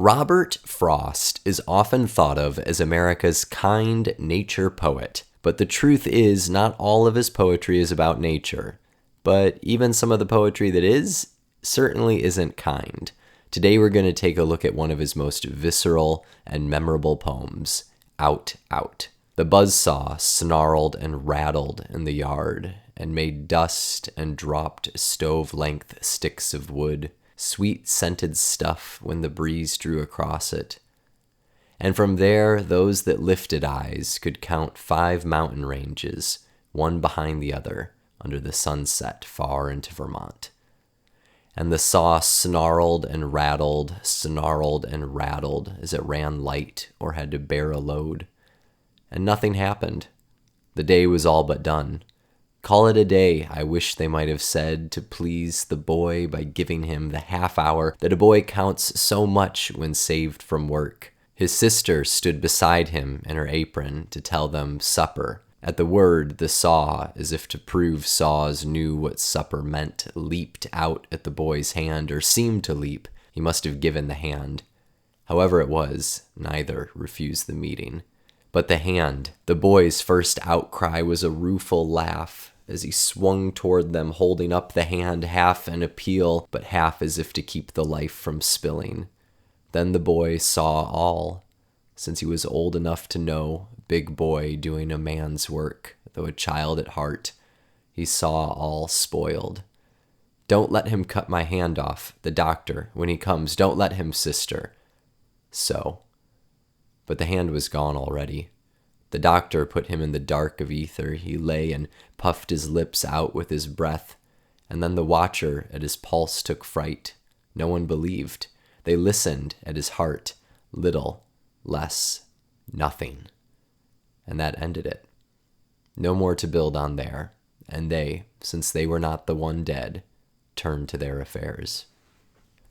Robert Frost is often thought of as America's kind nature poet, but the truth is not all of his poetry is about nature. But even some of the poetry that is certainly isn't kind. Today we're going to take a look at one of his most visceral and memorable poems, Out, Out. The buzzsaw snarled and rattled in the yard and made dust and dropped stove-length sticks of wood, sweet-scented stuff when the breeze drew across it. And from there, those that lifted eyes could count 5 mountain ranges, one behind the other, under the sunset far into Vermont. And the saw snarled and rattled as it ran light or had to bear a load. And nothing happened. The day was all but done. Call it a day, I wish they might have said, to please the boy by giving him the half hour that a boy counts so much when saved from work. His sister stood beside him in her apron to tell them supper. At the word, the saw, as if to prove saws knew what supper meant, leaped out at the boy's hand, or seemed to leap. He must have given the hand. However it was, neither refused the meeting. But the hand, the boy's first outcry was a rueful laugh, as he swung toward them, holding up the hand, half an appeal, but half as if to keep the life from spilling. Then the boy saw all, since he was old enough to know, big boy doing a man's work, though a child at heart. He saw all spoiled. Don't let him cut my hand off, the doctor, when he comes. Don't let him, sister. So. But the hand was gone already. The doctor put him in the dark of ether. He lay and puffed his lips out with his breath. And then the watcher at his pulse took fright. No one believed. They listened at his heart. Little, less, nothing. And that ended it. No more to build on there. And they, since they were not the one dead, turned to their affairs.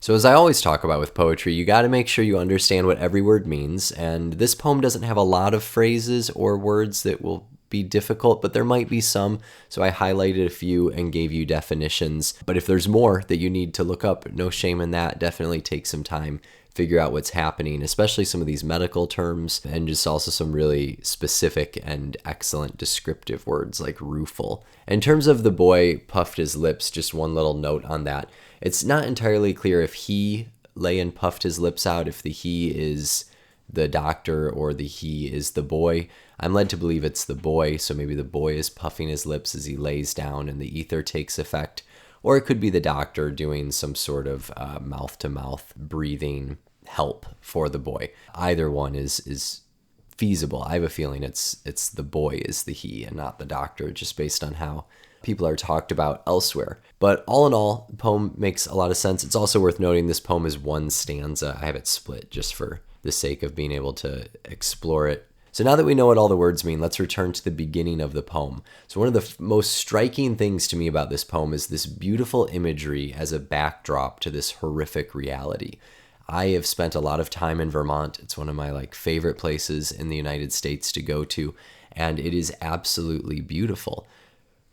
So as I always talk about with poetry, you got to make sure you understand what every word means, and this poem doesn't have a lot of phrases or words that will be difficult, but there might be some, so I highlighted a few and gave you definitions. But if there's more that you need to look up, no shame in that. Definitely take some time, figure out what's happening, especially some of these medical terms, and just also some really specific and excellent descriptive words like rueful. In terms of the boy puffed his lips, just one little note on that. It's not entirely clear if he lay and puffed his lips out, if the he is the doctor or the he is the boy. I'm led to believe it's the boy, so maybe the boy is puffing his lips as he lays down and the ether takes effect. Or it could be the doctor doing some sort of mouth-to-mouth breathing help for the boy. Either one is feasible. I have a feeling it's the boy is the he and not the doctor, just based on how people are talked about elsewhere. But all in all, the poem makes a lot of sense. It's also worth noting this poem is one stanza. I have it split just for the sake of being able to explore it. So now that we know what all the words mean, let's return to the beginning of the poem. So one of the most striking things to me about this poem is this beautiful imagery as a backdrop to this horrific reality. I have spent a lot of time in Vermont. It's one of my favorite places in the United States to go to, and it is absolutely beautiful.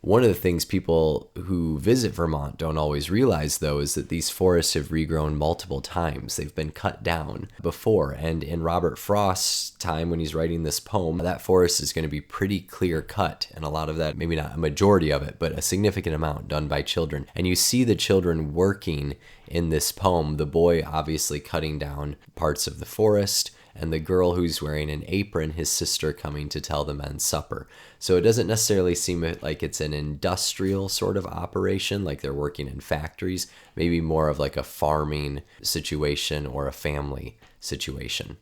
One of the things people who visit Vermont don't always realize, though, is that these forests have regrown multiple times. They've been cut down before, and in Robert Frost's time when he's writing this poem, that forest is going to be pretty clear cut, and a lot of that, maybe not a majority of it, but a significant amount done by children. And you see the children working in this poem, the boy obviously cutting down parts of the forest, and the girl who's wearing an apron, his sister, coming to tell the men supper. So it doesn't necessarily seem like it's an industrial sort of operation, like they're working in factories, maybe more of like a farming situation or a family situation.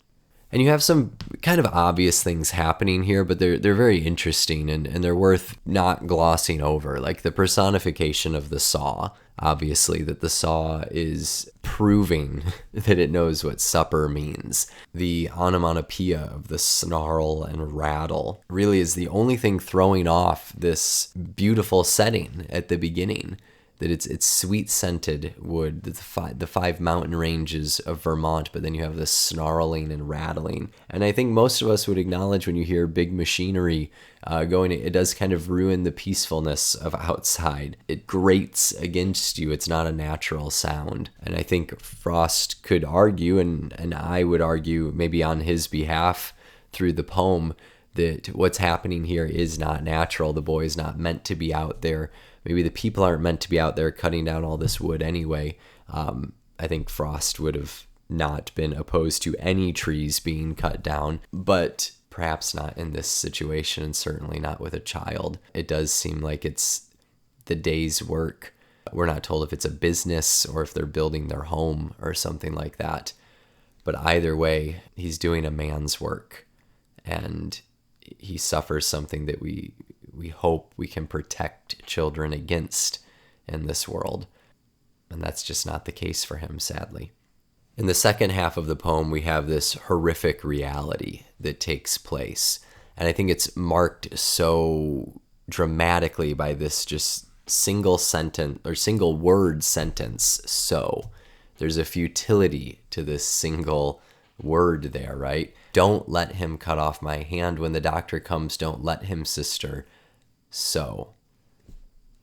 And you have some kind of obvious things happening here, but they're very interesting and they're worth not glossing over. Like the personification of the saw, obviously, that the saw is proving that it knows what supper means. The onomatopoeia of the snarl and rattle really is the only thing throwing off this beautiful setting at the beginning. that it's sweet scented wood, the five mountain ranges of Vermont, but then you have this snarling and rattling. And I think most of us would acknowledge when you hear big machinery going, it does kind of ruin the peacefulness of outside. It grates against you. It's not a natural sound. And I think Frost could argue, and I would argue maybe on his behalf through the poem, that what's happening here is not natural. The boy is not meant to be out there. Maybe the people aren't meant to be out there cutting down all this wood anyway. I think Frost would have not been opposed to any trees being cut down, but perhaps not in this situation, and certainly not with a child. It does seem like it's the day's work. We're not told if it's a business or if they're building their home or something like that. But either way, he's doing a man's work, and he suffers something that we hope we can protect children against in this world. And that's just not the case for him, sadly. In the second half of the poem, we have this horrific reality that takes place. And I think it's marked so dramatically by this just single sentence or single word sentence, so. There's a futility to this single word there, right? Don't let him cut off my hand. When the doctor comes, don't let him, sister. So,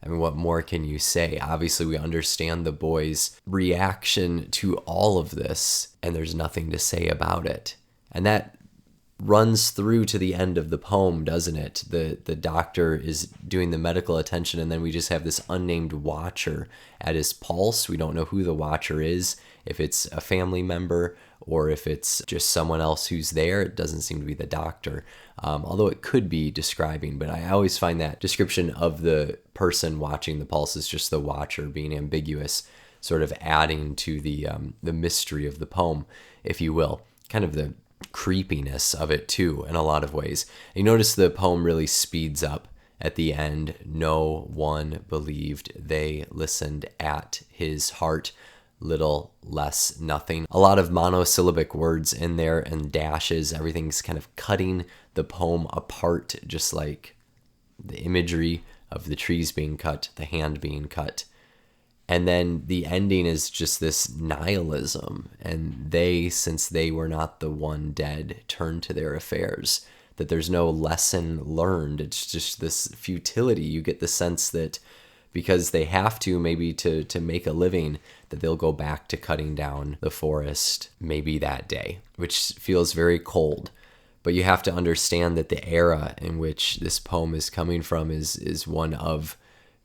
I mean, what more can you say? Obviously, we understand the boy's reaction to all of this, and there's nothing to say about it. And that runs through to the end of the poem, doesn't it? The doctor is doing the medical attention, and then we just have this unnamed watcher at his pulse. We don't know who the watcher is, if it's a family member or if it's just someone else who's there. It doesn't seem to be the doctor, although it could be describing. But I always find that description of the person watching the pulse is just the watcher being ambiguous, sort of adding to the mystery of the poem, if you will, kind of the creepiness of it too in a lot of ways. You notice the poem really speeds up at the end. No one believed, they listened at his heart, little less nothing. A lot of monosyllabic words in there and dashes. Everything's kind of cutting the poem apart, just like the imagery of the trees being cut, the hand being cut. And then the ending is just this nihilism. And they, since they were not the one dead, turned to their affairs. That there's no lesson learned. It's just this futility. You get the sense that because they have to, maybe to make a living, that they'll go back to cutting down the forest maybe that day, which feels very cold. But you have to understand that the era in which this poem is coming from is one of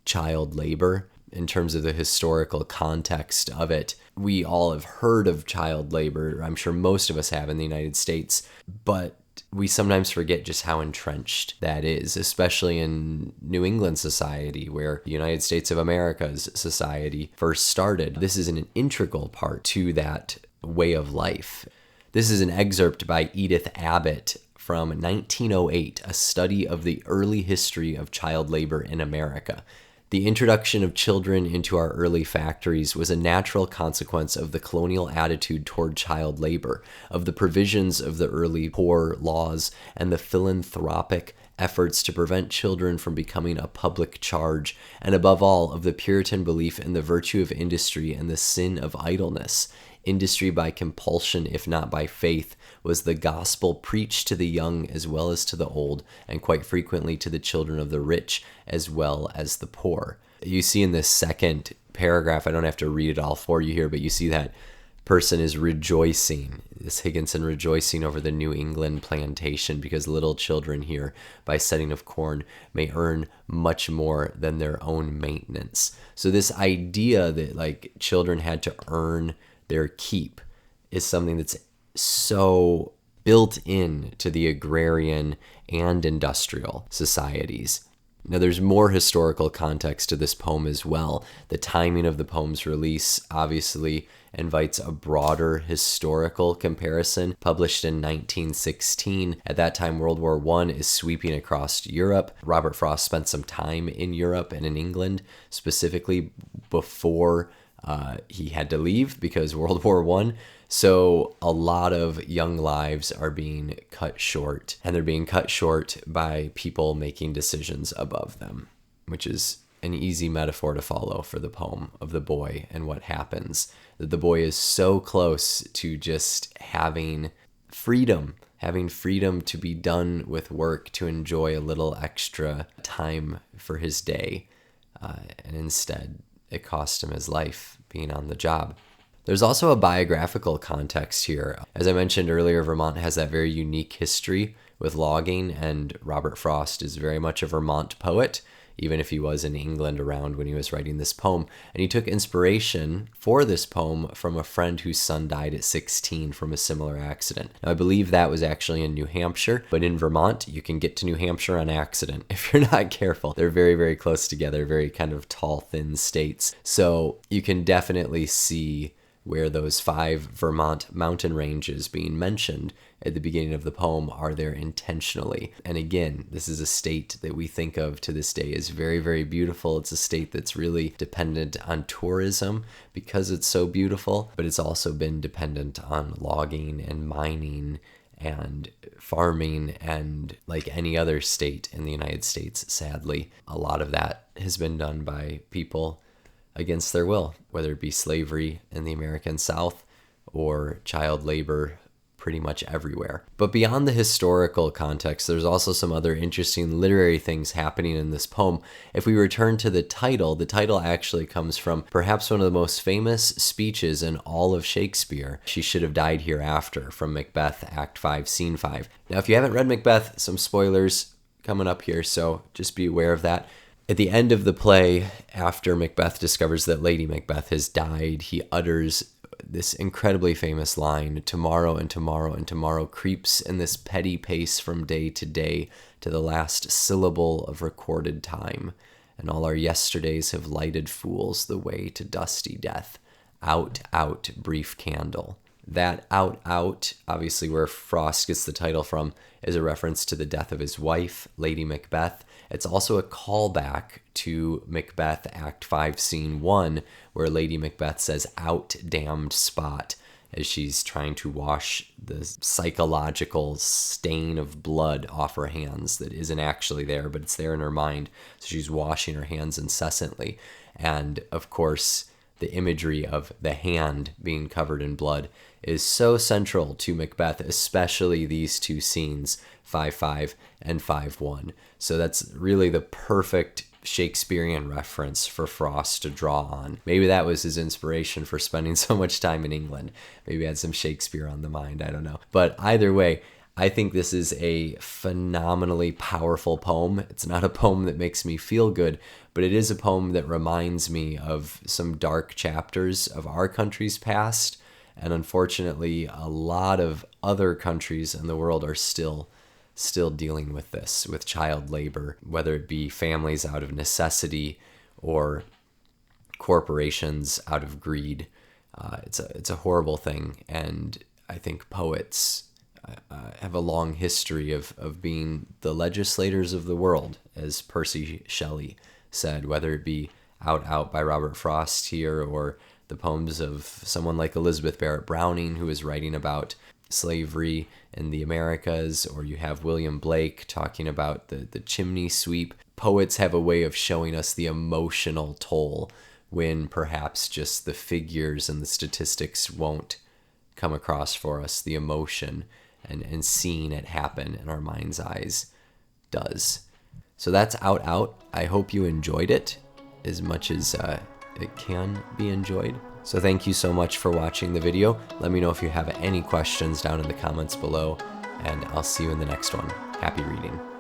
child labor. In terms of the historical context of it, we all have heard of child labor. I'm sure most of us have in the United States, but we sometimes forget just how entrenched that is, especially in New England society, where the United States of America's society first started. This is an integral part to that way of life. This is an excerpt by Edith Abbott from 1908, a study of the early history of child labor in America. The introduction of children into our early factories was a natural consequence of the colonial attitude toward child labor, of the provisions of the early poor laws, and the philanthropic efforts to prevent children from becoming a public charge, and above all, of the Puritan belief in the virtue of industry and the sin of idleness. Industry by compulsion, if not by faith, was the gospel preached to the young as well as to the old, and quite frequently to the children of the rich as well as the poor. You see in this second paragraph, I don't have to read it all for you here, but you see that person is rejoicing, this Higginson rejoicing over the New England plantation, because little children here, by setting of corn, may earn much more than their own maintenance. So this idea that like children had to earn their keep is something that's so built in to the agrarian and industrial societies. Now, there's more historical context to this poem as well. The timing of the poem's release obviously invites a broader historical comparison. Published in 1916, at that time World War I is sweeping across Europe. Robert Frost spent some time in Europe and in England, specifically before he had to leave because World War I. So a lot of young lives are being cut short, and they're being cut short by people making decisions above them, which is an easy metaphor to follow for the poem of the boy and what happens. That the boy is so close to just having freedom to be done with work, to enjoy a little extra time for his day. And instead, it cost him his life being on the job. There's also a biographical context here. As I mentioned earlier, Vermont has that very unique history with logging, and Robert Frost is very much a Vermont poet, even if he was in England around when he was writing this poem. And he took inspiration for this poem from a friend whose son died at 16 from a similar accident. Now, I believe that was actually in New Hampshire, but in Vermont, you can get to New Hampshire on accident if you're not careful. They're very, very close together, very kind of tall, thin states. So you can definitely see where those 5 Vermont mountain ranges being mentioned at the beginning of the poem are there intentionally. And again, this is a state that we think of to this day as very, very beautiful. It's a state that's really dependent on tourism because it's so beautiful, but it's also been dependent on logging and mining and farming, and like any other state in the United States, sadly, a lot of that has been done by people against their will, whether it be slavery in the American South or child labor pretty much everywhere. But beyond the historical context, there's also some other interesting literary things happening in this poem. If we return to the title actually comes from perhaps one of the most famous speeches in all of Shakespeare, "She should have died hereafter," from Macbeth, Act 5, Scene 5. Now, if you haven't read Macbeth, some spoilers coming up here, so just be aware of that. At the end of the play, after Macbeth discovers that Lady Macbeth has died, he utters this incredibly famous line, "Tomorrow and tomorrow and tomorrow creeps in this petty pace from day to day to the last syllable of recorded time, and all our yesterdays have lighted fools the way to dusty death. Out, out, brief candle." That out, out, obviously where Frost gets the title from, is a reference to the death of his wife, Lady Macbeth. It's also a callback to Macbeth, Act 5, Scene 1, where Lady Macbeth says, "Out, damned spot," as she's trying to wash the psychological stain of blood off her hands that isn't actually there, but it's there in her mind. So she's washing her hands incessantly. And of course, the imagery of the hand being covered in blood is so central to Macbeth, especially these two scenes, 5-5 and 5-1. So that's really the perfect Shakespearean reference for Frost to draw on. Maybe that was his inspiration for spending so much time in England. Maybe he had some Shakespeare on the mind, I don't know. But either way, I think this is a phenomenally powerful poem. It's not a poem that makes me feel good, but it is a poem that reminds me of some dark chapters of our country's past. And unfortunately, a lot of other countries in the world are still dealing with this, with child labor, whether it be families out of necessity or corporations out of greed. It's a horrible thing. And I think poets have a long history of being the legislators of the world, as Percy Shelley said, whether it be Out, Out by Robert Frost here, or the poems of someone like Elizabeth Barrett Browning, who is writing about slavery in the Americas, or you have William Blake talking about the chimney sweep. Poets have a way of showing us the emotional toll when perhaps just the figures and the statistics won't come across for us. The emotion and seeing it happen in our mind's eyes does. So that's Out, Out. I hope you enjoyed it as much as it can be enjoyed. So thank you so much for watching the video. Let me know if you have any questions down in the comments below, and I'll see you in the next one. Happy reading.